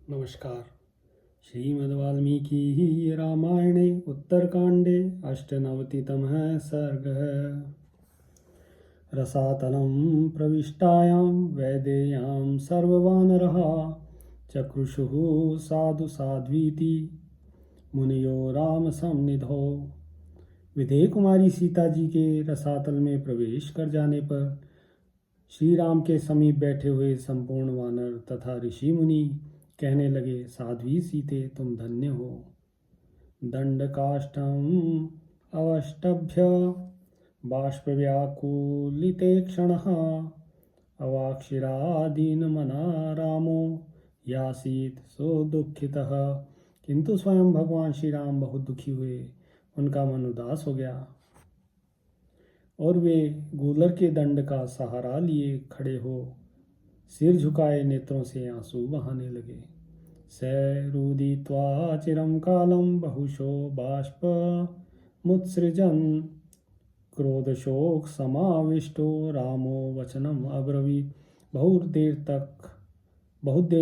नमस्कार। श्रीमद्वाल्मीकि रामायणे उत्तरकांडे अष्टनवतितमः सर्गः। रसातलं प्रविष्टायां वैदेह्यां सर्ववानरः चक्रुषुः साधु साध्वीति मुनियो राम सन्निधौ। विदेह कुमारी सीता जी के रसातल में प्रवेश कर जाने पर श्री राम के समीप बैठे हुए संपूर्ण वानर तथा ऋषि मुनि कहने लगे, साध्वी सीते तुम धन्य हो। दंडकाष्ठम अवष्टभ्य बाष्पव्याकुलिते क्षणः अवाक्षिरादीनमना रामो यासीत सो दुखितः। किंतु स्वयं भगवान श्री राम बहुत दुखी हुए, उनका मन उदास हो गया और वे गूलर के दंड का सहारा लिए खड़े हो सिर झुकाए नेत्रों से आंसू बहाने लगे। सैरुदित्वा चिरं कालं बहुशो बाष्प मुत्सृजन क्रोधशोक समाविष्टो रामो वचनम अब्रवीत। बहुत देर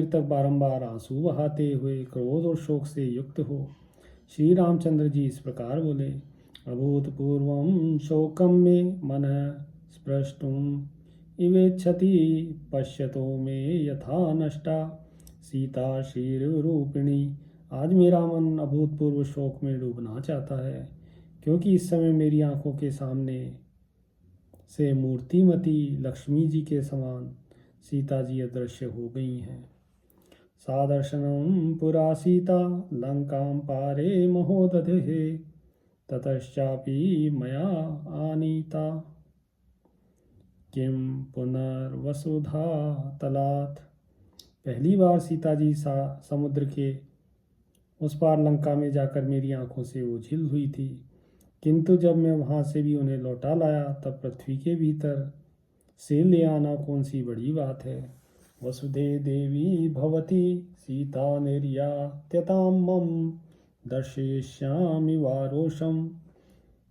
तक बारंबार आंसू बहाते हुए क्रोध और शोक से युक्त हो श्री रामचंद्र जी इस प्रकार बोले, अभूतपूर्वं शोकं मे मनः स्पृष्टुम् इवेच्छति पश्यतो मे यथा नष्टा सीता क्षीररूपिणी। आज मेरा मन अभूतपूर्व शोक में डूबना चाहता है, क्योंकि इस समय मेरी आंखों के सामने से मूर्तिमती लक्ष्मी जी के समान सीता जी अदृश्य हो गई हैं। सादर्शनं पुरा सीता लंकां पारे महोदधे ततश्चापि मया आनीता किम पुनर्वसुधा तलात्। पहली बार सीता जी समुद्र के उस पार लंका में जाकर मेरी आंखों से ओझिल हुई थी, किंतु जब मैं वहां से भी उन्हें लौटा लाया तब पृथ्वी के भीतर से ले आना कौन सी बड़ी बात है। वसुधे देवी भवती सीता निर्यात्यतां मम दर्शयिष्यामि वारोषम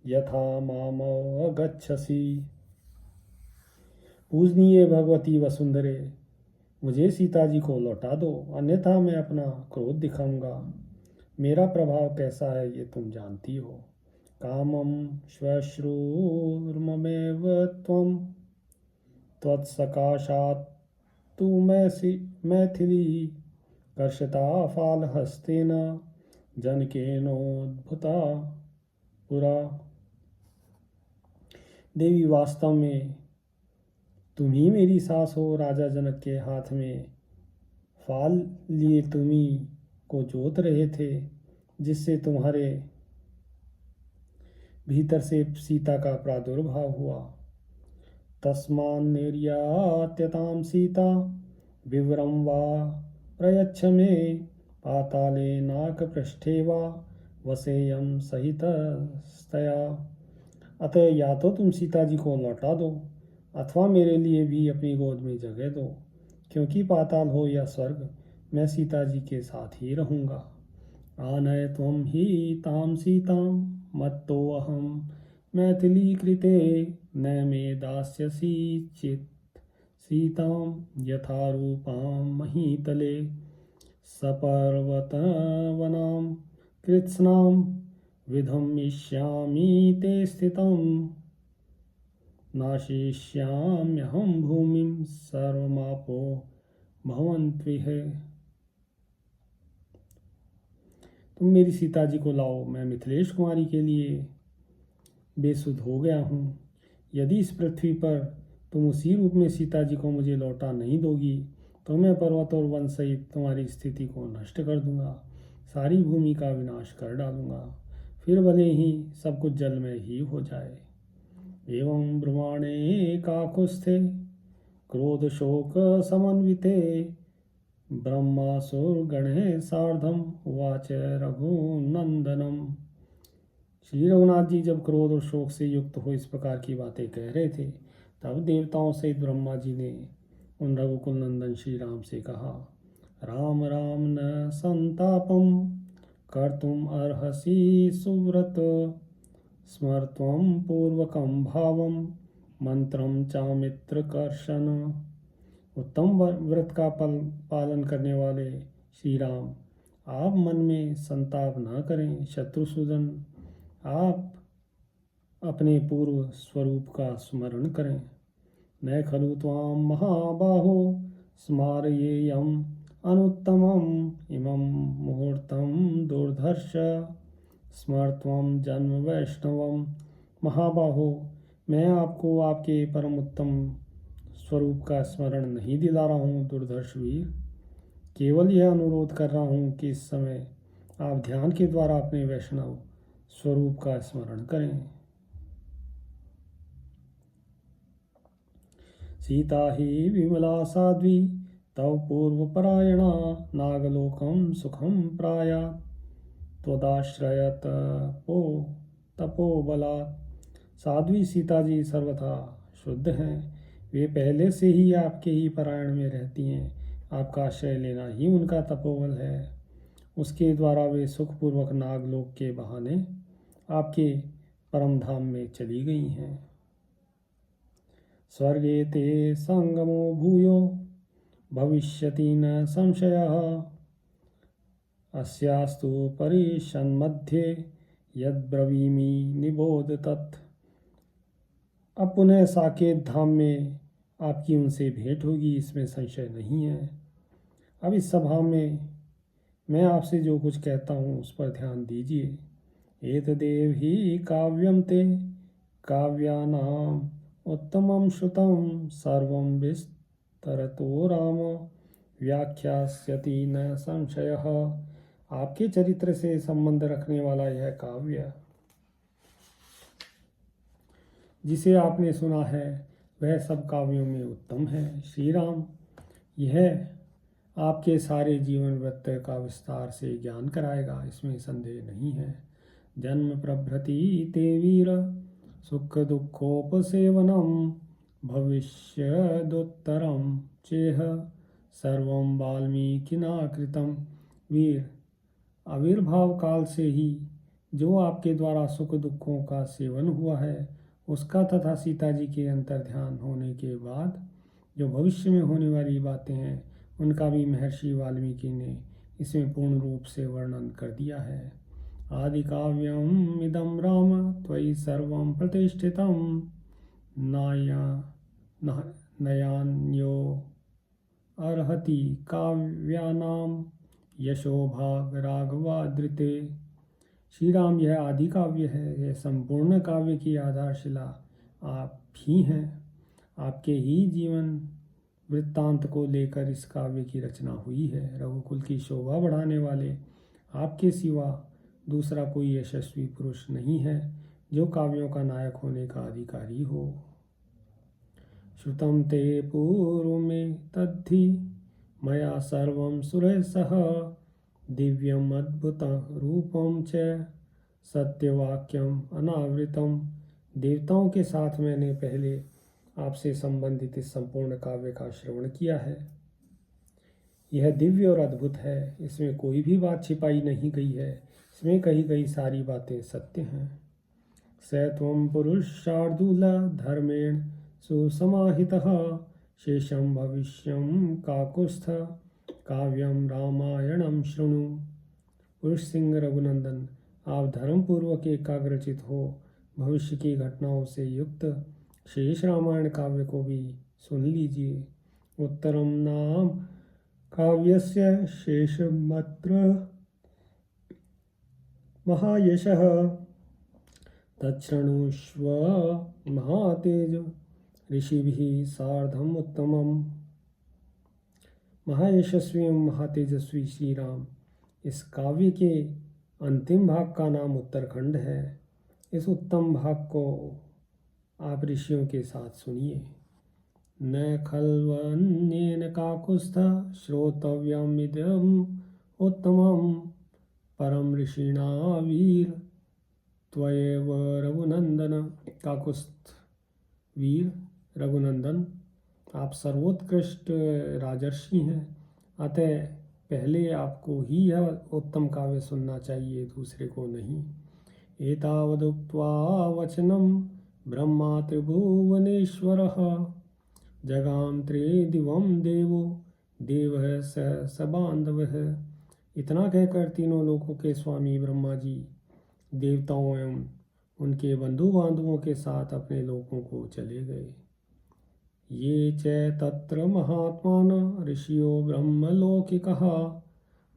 यथा मामवगच्छसि। पूजनीय भगवती वसुंधरे, मुझे सीता जी को लौटा दो, अन्यथा मैं अपना क्रोध दिखाऊंगा। मेरा प्रभाव कैसा है ये तुम जानती हो। कामं श्वश्रूर्ममेव त्वं त्वत्सकाशात् तु मैथिली कर्षता फालहस्तेन जनकेनोद्भुता पुरा। देवी, वास्तव में तुम ही मेरी सास हो। राजा जनक के हाथ में फाल लिए तुम्ही को जोत रहे थे, जिससे तुम्हारे भीतर से सीता का प्रादुर्भाव हुआ। तस्मान् निर्यात्यतां सीता विवरं वा प्रयच्छ मे पाताले नाकपृष्ठे वा वसेयं सहितस्तया। अतः या तो तुम सीता जी को लौटा दो अथवा मेरे लिए भी अपनी गोद में जगह दो, क्योंकि पाताल हो या स्वर्ग मैं सीता जी के साथ ही रहूँगा। आनय त्वं हि तां सीतां मत्तोऽहं मैथिलीकृते न मे दास्यसि चित् सीतां यथा रूपां महीतले सपर्वतवनां कृत्स्नां विधमिष्यामि ते स्थितं नाशिष्याम्यहं भूमिं सर्वमापो भवन्त्विह। तुम मेरी सीता जी को लाओ, मैं मिथिलेश कुमारी के लिए बेसुध हो गया हूँ। यदि इस पृथ्वी पर तुम उसी रूप में सीता जी को मुझे लौटा नहीं दोगी तो मैं पर्वत और वन सहित तुम्हारी स्थिति को नष्ट कर दूंगा, सारी भूमि का विनाश कर डालूंगा, फिर भले ही सब कुछ जल में ही हो जाए। एवं ब्रह्माणे काकुस्थे क्रोध शोक समन्विते ब्रह्मासुरगणे सार्धम उवाच रघुनंदनम। श्री रघुनाथ जी जब क्रोध और शोक से युक्त हो इस प्रकार की बातें कह रहे थे, तब देवताओं सहित ब्रह्मा जी ने उन रघुकुल नंदन श्री राम से कहा, राम राम न संतापम कर्तुम अर्हसि सुव्रत स्मर्त्वं पूर्वकं भावं मंत्रम चामित्र कर्षण। उत्तम व्रत का पालन करने वाले श्री राम, आप मन में संताप न करें। शत्रुसूदन, आप अपने पूर्व स्वरूप का स्मरण करें। न खलु त्वां महाबाहो स्मारयेयम् अनुत्तमम् इमं मुहूर्तं दुर्धर्ष स्मर्त्वं जन्म वैष्णवम। महाबाहो, मैं आपको आपके परम उत्तम स्वरूप का स्मरण नहीं दिला रहा हूँ दुर्धर्ष वीर। केवल यह अनुरोध कर रहा हूँ कि इस समय आप ध्यान के द्वारा अपने वैष्णव स्वरूप का स्मरण करें। सीता ही विमला साध्वी तव पूर्वपरायणा नागलोकं सुखं प्राया त्वदाश्रयत तपोबला। साध्वी सीता जी सर्वथा शुद्ध हैं। वे पहले से ही आपके ही परायण में रहती हैं। आपका आश्रय लेना ही उनका तपोबल है। उसके द्वारा वे सुखपूर्वक नागलोक के बहाने आपके परम धाम में चली गई हैं। स्वर्गे ते संगमो भूयो भविष्यति न संशयः अस्यास्तु परिसन्मध्ये यद्ब्रवीमि निबोध तत्। अब पुनः साकेत धाम में आपकी उनसे भेंट होगी, इसमें संशय नहीं है। अब इस सभा में मैं आपसे जो कुछ कहता हूँ उस पर ध्यान दीजिए। एतदेव ही काव्यम ते काव्यानाम उत्तमं श्रुतं सर्वं विस्तरतो राम व्याख्यास्यति न संशयः। आपके चरित्र से संबंध रखने वाला यह काव्य जिसे आपने सुना है वह सब काव्यों में उत्तम है। श्री राम, यह आपके सारे जीवन वृत्त का विस्तार से ज्ञान कराएगा, इसमें संदेह नहीं है। जन्म प्रभृति ते वीर सुख दुखोपसेवनम भविष्यदुत्तरम चेह सर्वं वाल्मीकिना कृतम। वीर, आविर्भाव काल से ही जो आपके द्वारा सुख दुखों का सेवन हुआ है उसका तथा सीता जी के अंतर्ध्यान होने के बाद जो भविष्य में होने वाली बातें हैं उनका भी महर्षि वाल्मीकि ने इसमें पूर्ण रूप से वर्णन कर दिया है। आदि काव्यम इदं राम त्वयि सर्वं प्रतिष्ठितं नयान्यो अर्हति काव्यानाम यशोभाग राघवादृते। श्री राम, यह आदि काव्य है, यह संपूर्ण काव्य की आधारशिला आप ही हैं। आपके ही जीवन वृत्तांत को लेकर इस काव्य की रचना हुई है। रघुकुल की शोभा बढ़ाने वाले आपके सिवा दूसरा कोई यशस्वी पुरुष नहीं है जो काव्यों का नायक होने का अधिकारी हो। श्रुतं ते पूर्व में तद्धि मया सर्वं सुरसः दिव्यम अद्भुत रूपम च सत्यवाक्यम अनावृतम। देवताओं के साथ मैंने पहले आपसे संबंधित इस संपूर्ण काव्य का श्रवण किया है। यह दिव्य और अद्भुत है, इसमें कोई भी बात छिपाई नहीं गई है, इसमें कही गई सारी बातें सत्य हैं। स त्वं पुरुषार्दूल धर्मेण सुसमाहितः शेषं भविष्यं काकुत्स्थ काव्यम रामायणम शृणु। पुरुष सिंह रघुनंदन, आप धर्मपूर्वक एकाग्रचित हो भविष्य की घटनाओं से युक्त शेष रामायण काव्य को भी सुन लीजिए। उत्तरम नाम काव्यस्य शेषमत्र महायशः तच्छृणुष्व महातेज ऋषिभिः सार्धम उत्तमम्। महायशस्वी एवं महातेजस्वी श्री राम, इस काव्य के अंतिम भाग का नाम उत्तरखंड है। इस उत्तम भाग को आप ऋषियों के साथ सुनिए। न खल्वन्येन काकुत्स्थ श्रोतव्यमिदम् उत्तमम् परम ऋषिणा वीर त्वयैव रघुनंदन। काकुत्स्थ वीर रघुनंदन, आप सर्वोत्कृष्ट राजर्षि हैं, अतः पहले आपको ही यह उत्तम काव्य सुनना चाहिए, दूसरे को नहीं। एतावदुक्त्वा वचनं ब्रह्मा त्रिभुवनेश्वरः जगाम त्रिदिवं देवो देवः स बांधवः। इतना कहकर तीनों लोकों के स्वामी ब्रह्मा जी देवताओं एवं उनके बंधु बांधवों के साथ अपने लोकों को चले गए। ये च तत्र महात्मान ऋषियो ब्रह्मलोकिकः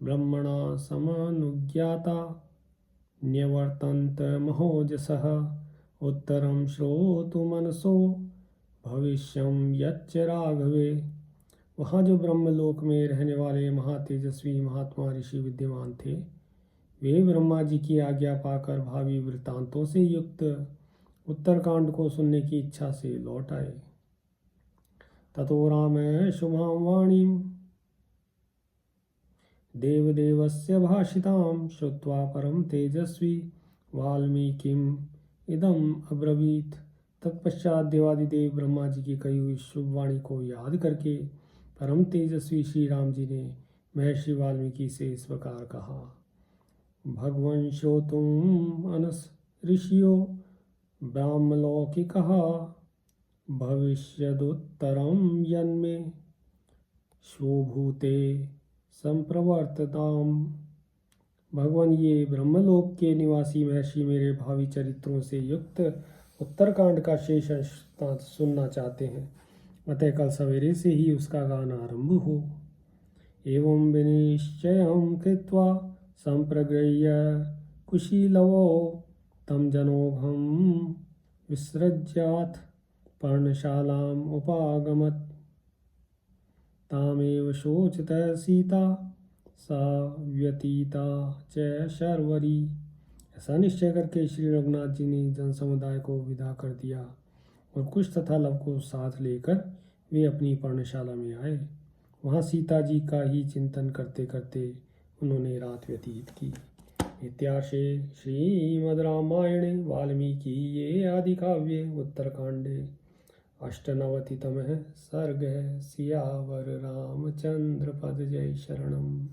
ब्रह्मणा समानुज्ञाता न्यवर्तन्त महोजसः उत्तरं श्रोतुमनसो भविष्यं यच्च राघवे। वहाँ जो ब्रह्मलोक में रहने वाले महातेजस्वी महात्मा ऋषि विद्यमान थे, वे ब्रह्मा जी की आज्ञा पाकर भावी वृत्तांतों से युक्त उत्तरकांड को सुनने की इच्छा से लौट आए। ततो राम शुभां वाणीं देवदेवस्य भाषितां श्रुत्वा परम तेजस्वी वाल्मीकिम इदम अब्रवीत। तत्पश्चात देवादिदेव ब्रह्मा जी की कही हुई शुभ वाणी को याद करके परम तेजस्वी श्री राम जी ने महर्षि वाल्मीकि से इस प्रकार कहा। भगवन् श्रोतुम् अनस ऋषियो ब्राह्मलौकिकः भविष्यदुत्तरं यन्मे स्वभूते संप्रवर्तताम। भगवान, ये ब्रह्मलोक के निवासी महर्षि मेरे भावी चरित्रों से युक्त उत्तरकांड का शेष अंश सुनना चाहते हैं, अतः कल सवेरे से ही उसका गाना आरंभ हो। एवं विनिश्चयं कृत्वा संप्रगृह्य कुशीलवो तं जनोघं विसृज्यात् पर्णशालाम् उपागमत्। तामेव शोचितः सीता सा व्यतीता च शर्वरी। ऐसा निश्चय करके श्री रघुनाथ जी ने जन समुदाय को विदा कर दिया और कुश तथा लव को साथ लेकर वे अपनी पर्णशाला में आए। वहाँ सीता जी का ही चिंतन करते करते उन्होंने रात व्यतीत की। इत्यार्षे श्रीमद् रामायणे वाल्मीकिये आदिकाव्ये उत्तरकाण्डे अष्टनवतितमः सर्गः। सियावर रामचंद्र पद जय शरणम्।